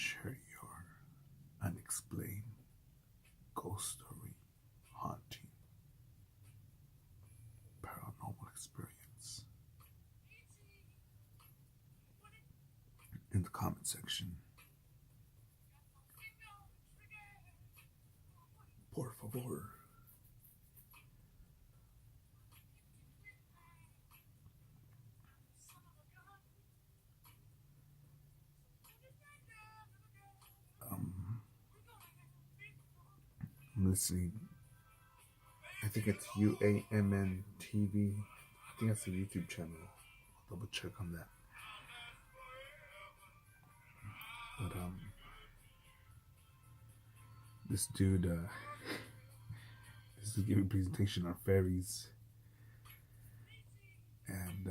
share your unexplained ghost story, haunting, paranormal experience in the comment section. Por favor. I'm listening. I think it's UAMN TV. I think that's a YouTube channel. I'll double check on that. But this dude, this is giving a presentation on fairies and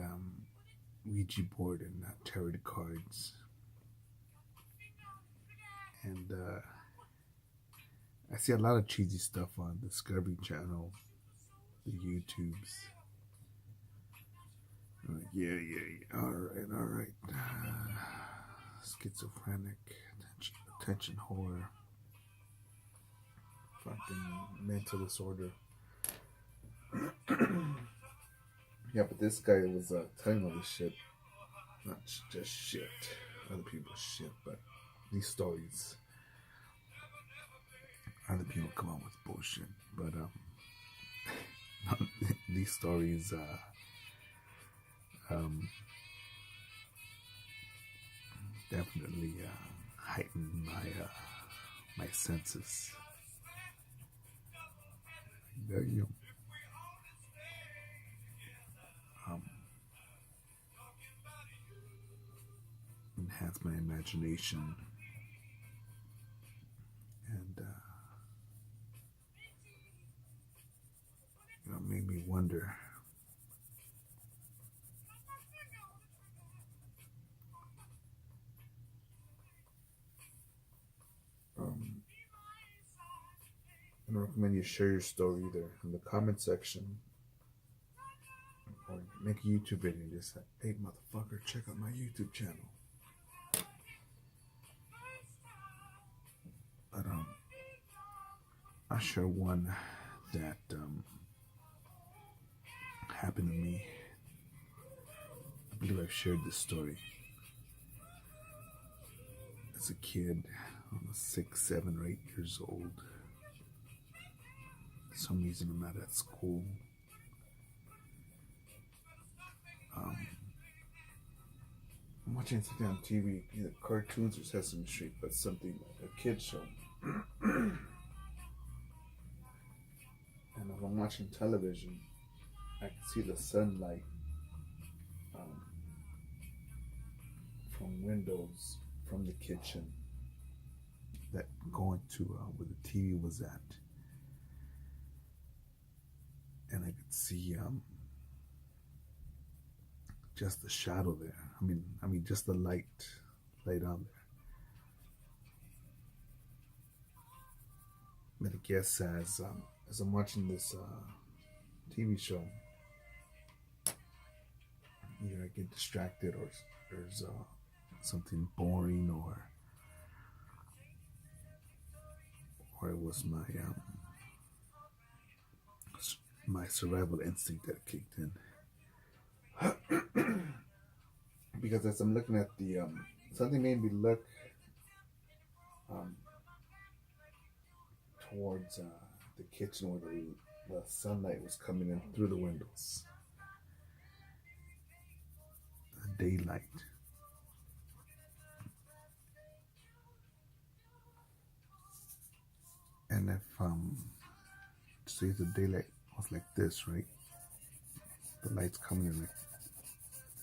Ouija board and tarot cards. And I see a lot of cheesy stuff on the Discovery Channel, the YouTubes. I'm like, yeah. All right. Schizophrenic, attention horror, fucking mental disorder. Yeah, but this guy was telling all this shit. Not just shit, other people's shit, but these stories. Other people come up with bullshit, but these stories definitely heighten my senses. You enhance my imagination and made me wonder. I don't recommend you share your story either in the comment section or make a YouTube video and just say, hey motherfucker, check out my YouTube channel. But I'll share one that happened to me. I believe I've shared this story. As a kid, I was 6, 7, or 8 years old. For some reason I'm not at school. I'm watching something on TV, either cartoons or Sesame Street, but something like a kid show. And if I'm watching television, I can see the sunlight from windows from the kitchen that going to where the TV was at, and I could see just the shadow there. I mean, just the light on there. But I guess as I'm watching this TV show, either I get distracted or there's something boring, or it was my survival instinct that kicked in. Because as I'm looking at the something made me look towards the kitchen where the sunlight was coming in through the windows, the daylight. And if say the daylight was like this, right? The light's coming in like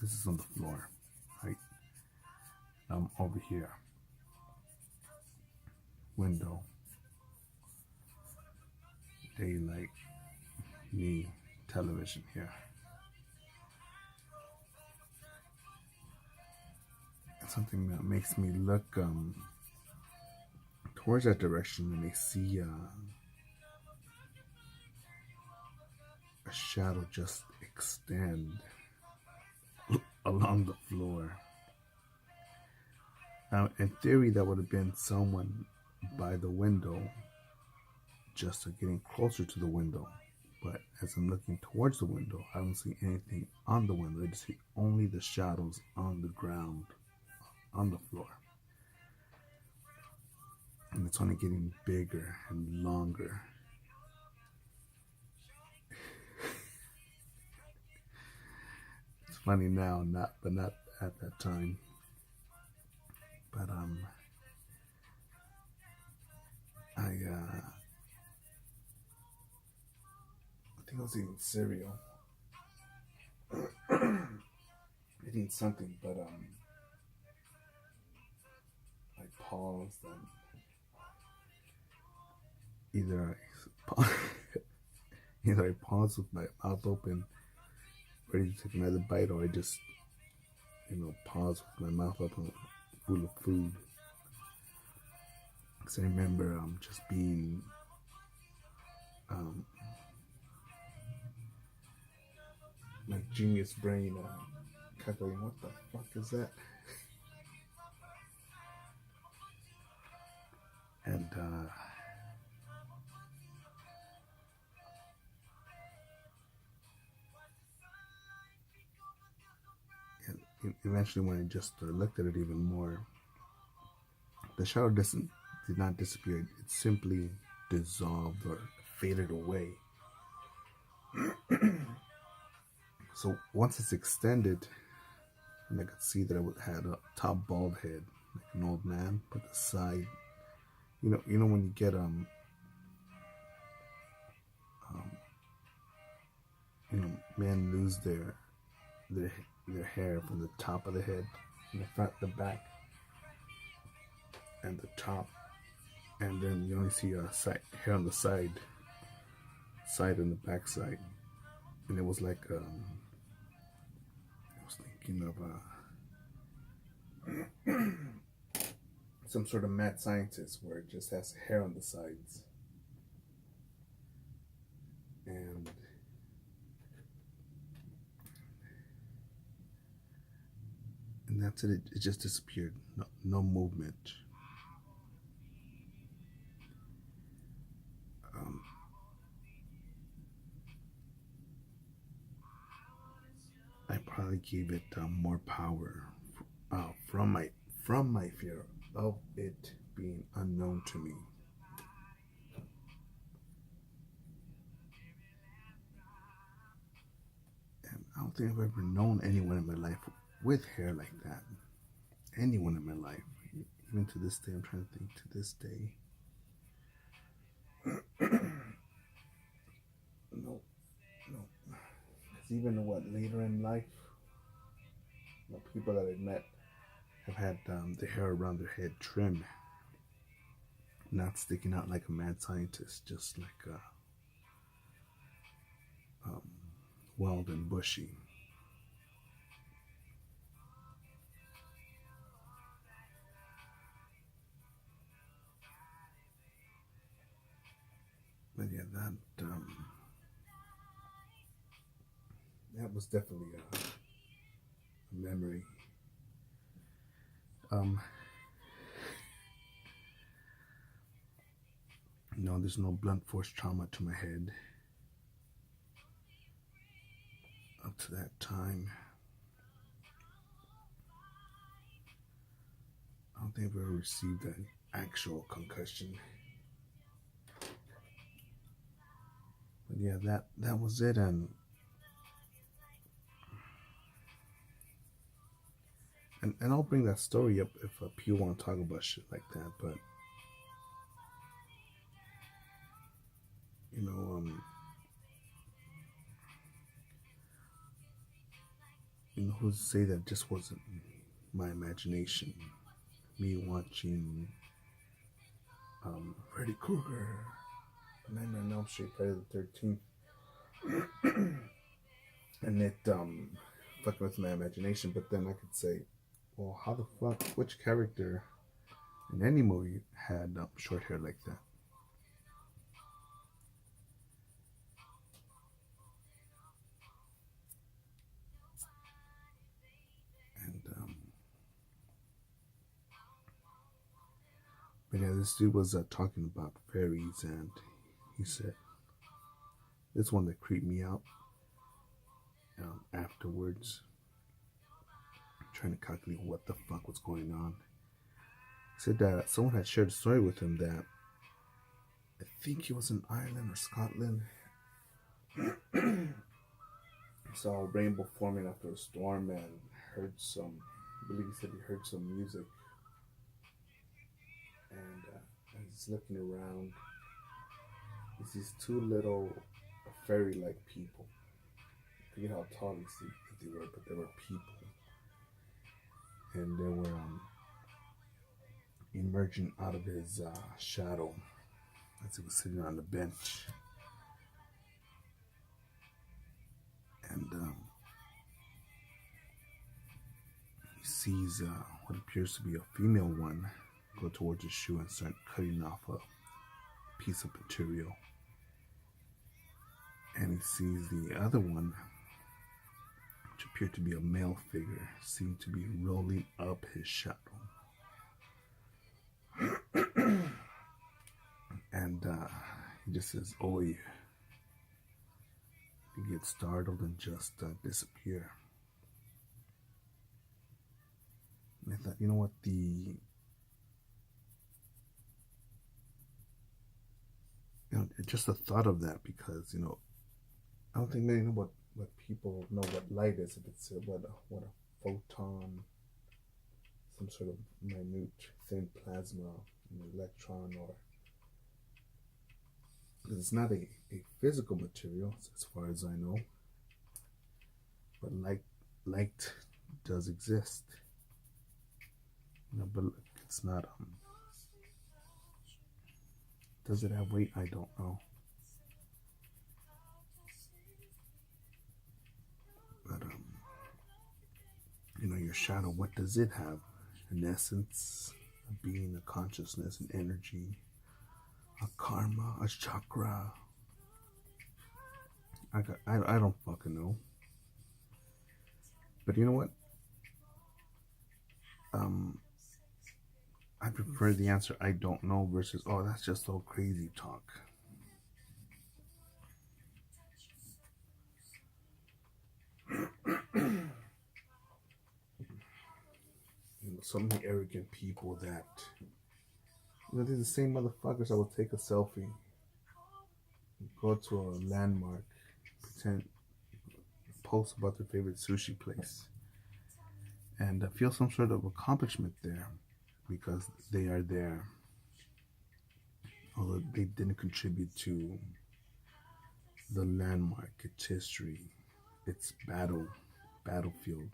this is on the floor, right? I'm over here. Window. Daylight. Me. Television here. And something that makes me look towards that direction, and I see a shadow just extend along the floor. Now, in theory, that would have been someone by the window, just getting closer to the window. But as I'm looking towards the window, I don't see anything on the window. I just see only the shadows on the ground, on the floor. And it's only getting bigger and longer. It's funny now, not at that time. But I think I was eating cereal. Eating something, but I paused and either I paused with my mouth open, ready to take another bite, or I just paused with my mouth open, full of food. Because I remember just being my genius brain calculating, what the fuck is that? And eventually, when I just looked at it even more, the shadow did not disappear. It simply dissolved or faded away. So once it's extended, and I could see that it had a top bald head, like an old man, but the side, you know when you get men lose their hair from the top of the head, from the front, the back, and the top, and then you only see hair on the side and the back side. And it was like I was thinking of some sort of mad scientist where it just has hair on the sides, and that's it. It just disappeared. No movement. I probably gave it more power from my fear of it being unknown to me. And I don't think I've ever known anyone in my life with hair like that. Anyone in my life, even to this day. I'm trying to think. To this day, no. Because even later in life, people that I've met have had the hair around their head trimmed, not sticking out like a mad scientist, just like wild and bushy. But yeah, that was definitely a memory. No, there's no blunt force trauma to my head up to that time. I don't think I've ever received an actual concussion. But yeah, that was it. And I'll bring that story up if people want to talk about shit like that. But who's to say that just wasn't my imagination? Me watching Freddy Krueger, Nightmare on Elm Street, Friday the 13th, and it fucking with my imagination. But then I could say, well, how the fuck? Which character in any movie had short hair like that? And But yeah, this dude was talking about fairies, and he said this one that creeped me out. Afterwards, trying to calculate what the fuck was going on. He said that someone had shared a story with him that I think he was in Ireland or Scotland. Saw a rainbow forming after a storm and heard some. I believe he said he heard some music. And as he's looking around, he sees two little fairy-like people. I forget how tall they were, but they were people, and they were emerging out of his shadow as he was sitting on the bench. And he sees what appears to be a female one go towards his shoe and start cutting off a piece of material. And he sees the other one, which appeared to be a male figure, seem to be rolling up his shadow. And he just says, "Oi." He gets startled and just disappear. And I thought, you know what, just the thought of that, because I don't think many know what people know what light is. If it's what a photon, some sort of minute thin plasma, an electron, or because it's not a physical material as far as I know, but light does exist. But it's not. Does it have weight? I don't know. But your shadow. What does it have? An essence, a being, a consciousness, an energy, a karma, a chakra. I don't fucking know. But you know what? I prefer the answer I don't know versus, oh, that's just so crazy talk. So many arrogant people that, they're the same motherfuckers that will take a selfie, go to a landmark, pretend, post about their favorite sushi place, and feel some sort of accomplishment there because they are there, although they didn't contribute to the landmark, its history, its battlefield.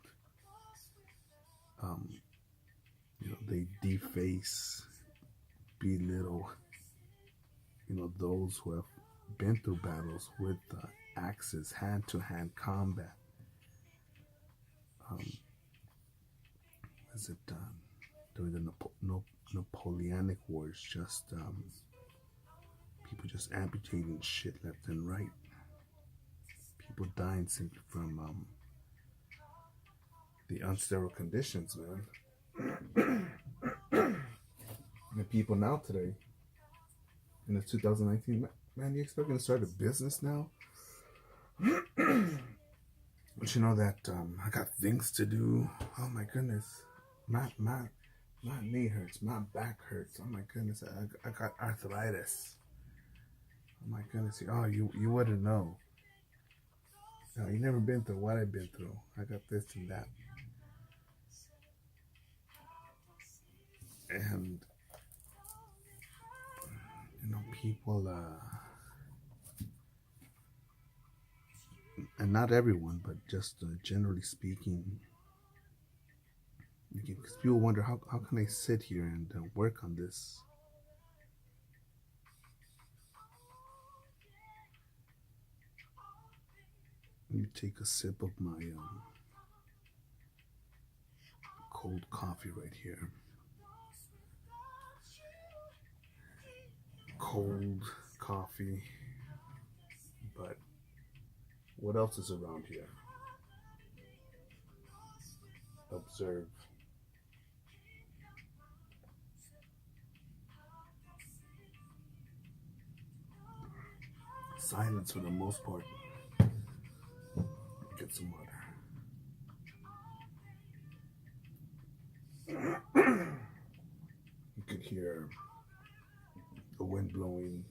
They deface, belittle, those who have been through battles with axes, hand-to-hand combat. Is it during the Napoleonic Wars? Just people just amputating shit left and right. People dying simply from the unsterile conditions, man. And people now today, in the 2019, man, you expect me to start a business now? But you know that I got things to do. Oh my goodness, my knee hurts, my back hurts. Oh my goodness, I got arthritis. Oh my goodness, oh you wouldn't know. No, you never been through what I've been through. I got this and that. And people and not everyone, but just generally speaking, because people wonder how can I sit here and work on this. Let me take a sip of my cold coffee right here. Cold coffee. But what else is around here? Observe. silence for the most part. Get some water. You could hear the wind blowing,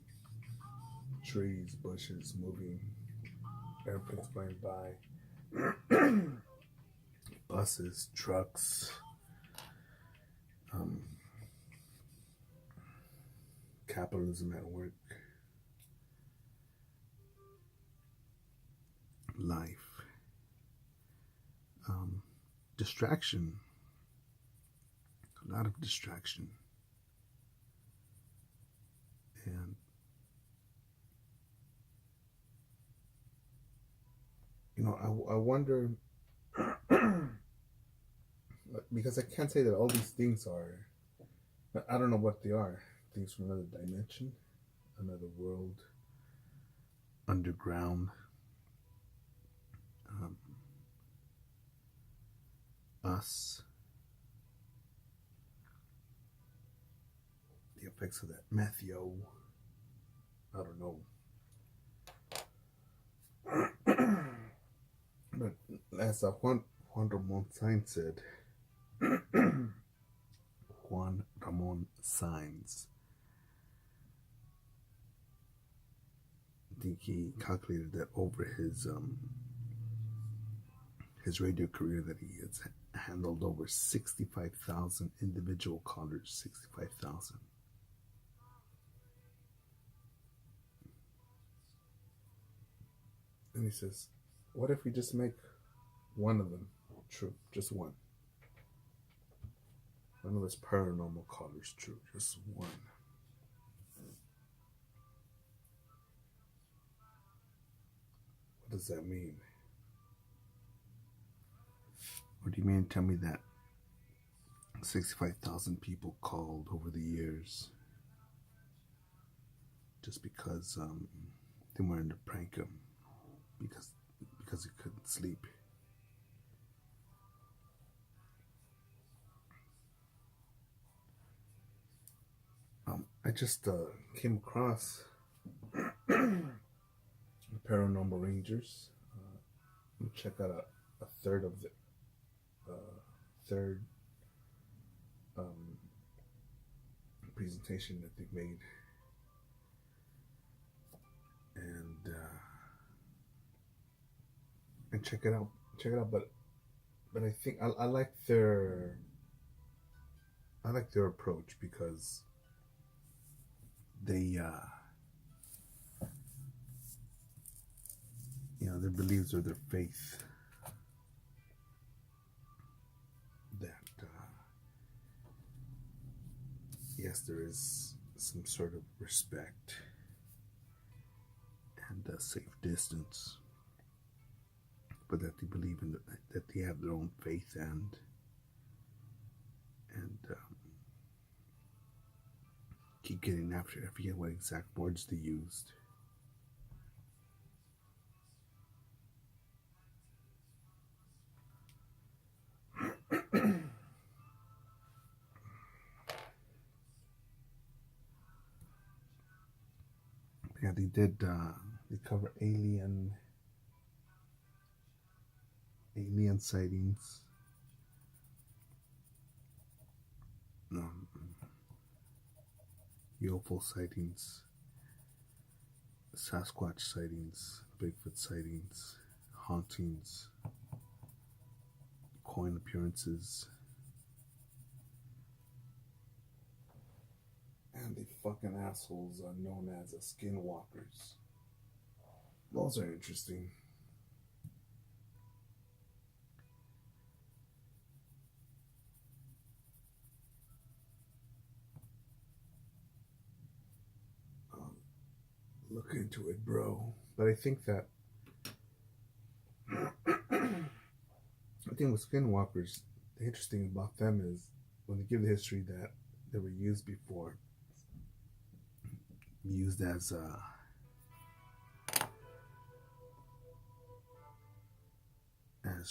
trees, bushes moving, airplanes flying by, buses, trucks, capitalism at work, life, distraction, a lot of distraction. And I wonder, because I can't say that all these things are, I don't know what they are. Things from another dimension, another world, underground, us, the effects of that methio, I don't know. But as Juan Ramon Sainz said, Juan Ramon Sainz, I think he calculated that over his radio career that he has handled over 65,000 individual callers. 65,000. And he says, what if we just make one of them true? Just one. One of his paranormal callers true. Just one. What does that mean? What do you mean tell me that 65,000 people called over the years just because they wanted to prank him because he couldn't sleep? I just came across Paranormal Rangers. Check out a third of the third presentation that they made, and check it out. But I think I like their approach because they their beliefs or their faith that yes, there is some sort of respect and a safe distance, but that they believe in that they have their own faith and keep getting after it. I forget what exact words they used. Yeah, they did. They cover alien sightings, UFO sightings, Sasquatch sightings, Bigfoot sightings, hauntings, coin appearances, and the fucking assholes are known as skinwalkers. Those are interesting. Look into it, bro. But I think that with skinwalkers, the interesting about them is when they give the history that they were used before, used as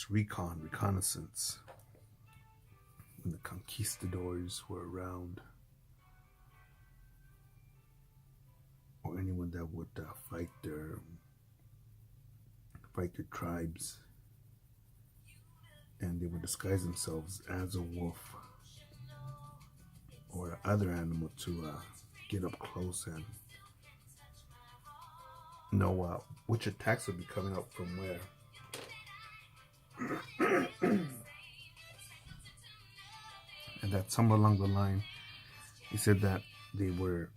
reconnaissance when the conquistadors were around. or anyone that would fight their tribes, and they would disguise themselves as a wolf or other animal to get up close and know which attacks would be coming up from where. And that somewhere along the line, he said that they were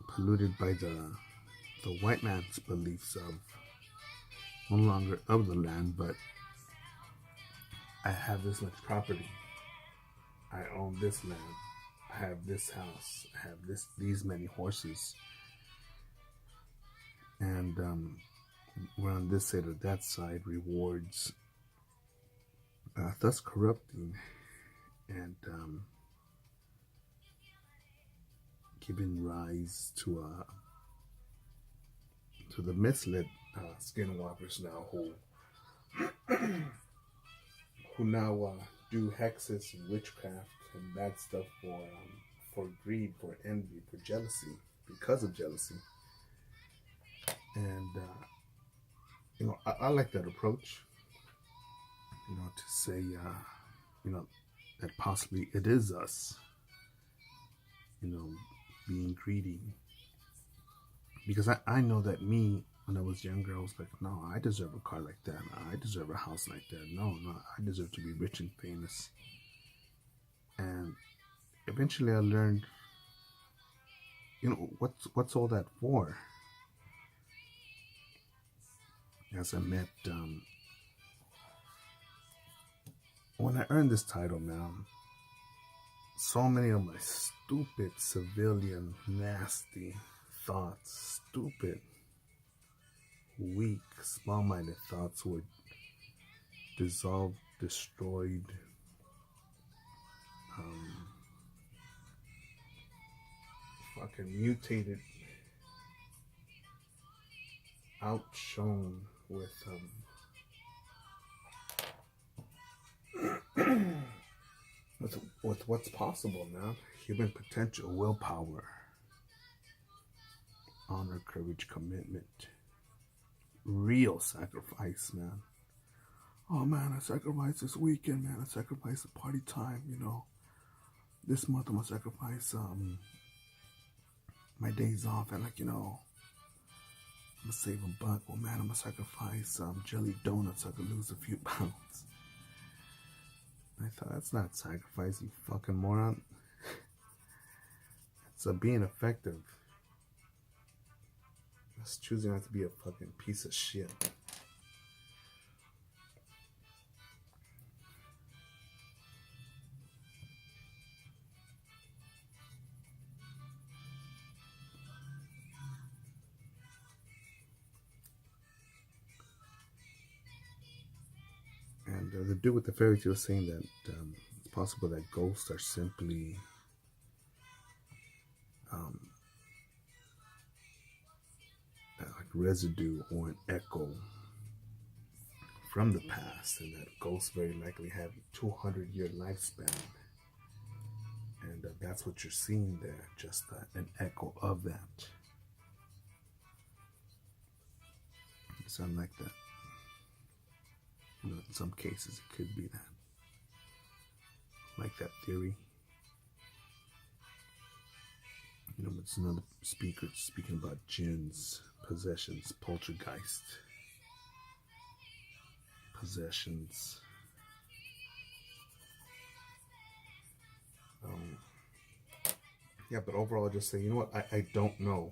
polluted by the white man's beliefs of no longer of the land, but I have this much property, I own this land, I have this house, I have these many horses, and we're on this side or that side, rewards, thus corrupting and giving rise to the misled skinwalkers now who now do hexes and witchcraft and bad stuff for greed, for envy, for jealousy, because of jealousy. And I like that approach. To say that possibly it is us. Being greedy. Because I know that me, when I was younger, I was like, no, I deserve a car like that. I deserve a house like that. No, I deserve to be rich and famous. And eventually I learned, what's all that for? As I met, when I earned this title, man, so many of my stupid, civilian, nasty thoughts, stupid, weak, small-minded thoughts were dissolved, destroyed, fucking mutated, outshone with with what's possible now. Human potential, willpower, honor, courage, commitment, real sacrifice, man. Oh man, I sacrificed this weekend, man. I sacrificed the party time, This month I'm gonna sacrifice my days off, and I'm gonna save a buck. Well, man, I'm gonna sacrifice jelly donuts so I could lose a few pounds. I thought, that's not sacrifice, you fucking moron. It's being effective. It's choosing not to be a fucking piece of shit. And the dude with the fairy tale was saying that it's possible that ghosts are simply like residue or an echo from the past, and that ghosts very likely have a 200-year lifespan. And that's what you're seeing there, just an echo of that. Something like that. In some cases, it could be that. Like that theory. It's another speaker speaking about jinns, possessions, poltergeist, possessions. Yeah, but overall, I just say, I don't know.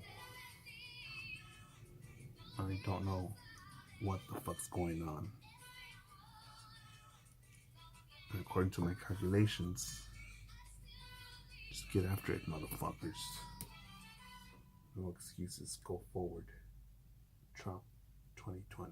I don't know what the fuck's going on. And according to my calculations, just get after it, motherfuckers. No excuses. Go forward. Trump 2020.